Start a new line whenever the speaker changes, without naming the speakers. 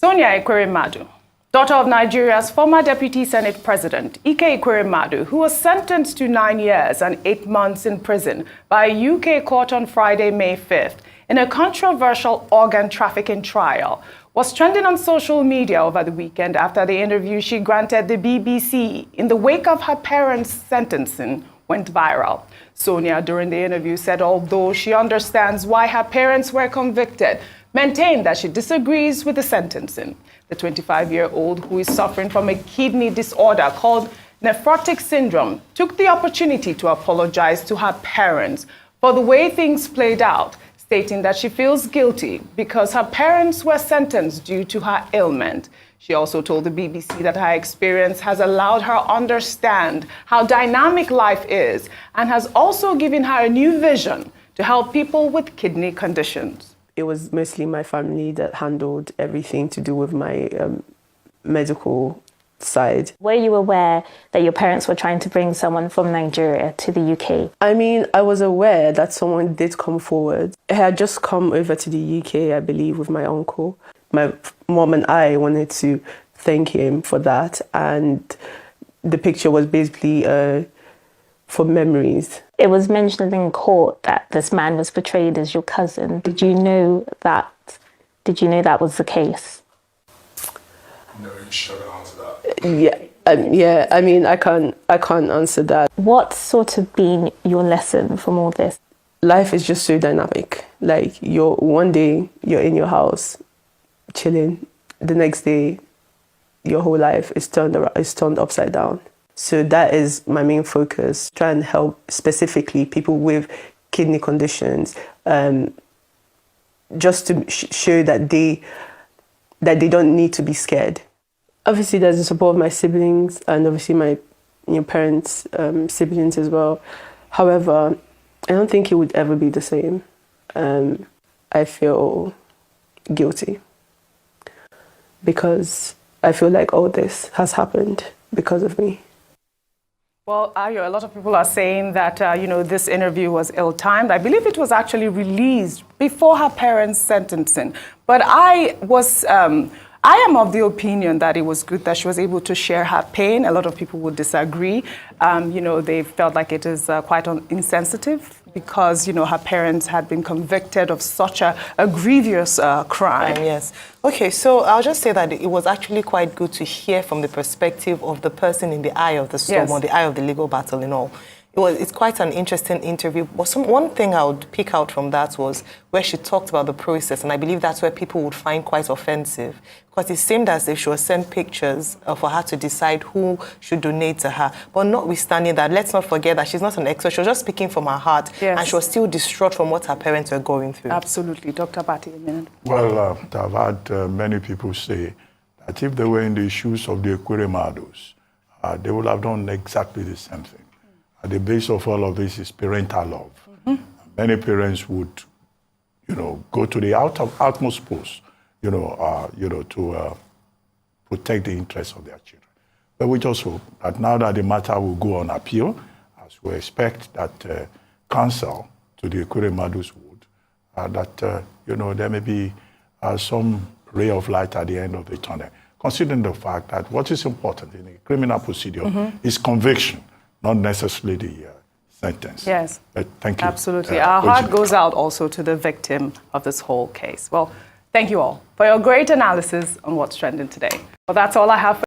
Sonia Ekweremadu, daughter of Nigeria's former Deputy Senate President, Ekweremadu, who was sentenced to 9 years and 8 months in prison by a UK court on Friday, May 5th, in a controversial organ trafficking trial, was trending on social media over the weekend after the interview she granted the BBC in the wake of her parents' sentencing went viral. Sonia, during the interview, said although she understands why her parents were convicted, maintained that she disagrees with the sentencing. The 25-year-old, who is suffering from a kidney disorder called nephrotic syndrome, took the opportunity to apologize to her parents for the way things played out, stating that she feels guilty because her parents were sentenced due to her ailment. She also told the BBC that her experience has allowed her understand how dynamic life is and has also given her a new vision to help people with kidney conditions.
It was mostly my family that handled everything to do with my medical side.
Were you aware that your parents were trying to bring someone from Nigeria to the UK?
I mean, I was aware that someone did come forward. I had just come over to the UK, I believe, with my uncle. My mom and I wanted to thank him for that, and the picture was basically for memories.
It was mentioned in court that this man was portrayed as your cousin. Did you know that? Did you know that was the case?
No, you shouldn't answer that.
Yeah. I mean, I can't answer that.
What's sort of been your lesson from all this?
Life is just so dynamic. Like, one day you're in your house, chilling. The next day, your whole life is turned upside down. So that is my main focus, try and help specifically people with kidney conditions, just to show that they don't need to be scared. Obviously, there's the support of my siblings and obviously my parents' siblings as well. However, I don't think it would ever be the same. I feel guilty because I feel like all this has happened because of me.
Well, Ayo, a lot of people are saying that, this interview was ill-timed. I believe it was actually released before her parents' sentencing. But I am of the opinion that it was good that she was able to share her pain. A lot of people would disagree. They felt like it is quite insensitive because, her parents had been convicted of such a grievous crime.
Yes. Okay, so I'll just say that it was actually quite good to hear from the perspective of the person in the eye of the storm,
Yes.
or the eye of the legal battle and all. It's quite an interesting interview. But one thing I would pick out from that was where she talked about the process, and I believe that's where people would find quite offensive, because it seemed as if she was sent pictures for her to decide who should donate to her. But notwithstanding that, let's not forget that she's not an expert. She was just speaking from her heart,
Yes.
and she was still distraught from what her parents were going through.
Absolutely. Dr. Bati, a minute.
Well, I've had many people say that if they were in the shoes of the Ekweremadus, they would have done exactly the same thing. At the base of all of this is parental love. Mm-hmm. Many parents would, go to the utmost post, to protect the interests of their children. But we just hope that now that the matter will go on appeal, as we expect that counsel to the Ekweremadus would, that there may be some ray of light at the end of the tunnel, considering the fact that what is important in a criminal procedure is conviction, not necessarily the sentence.
Yes.
But thank you.
Absolutely. Our heart goes out also to the victim of this whole case. Well, thank you all for your great analysis on what's trending today. Well, that's all I have for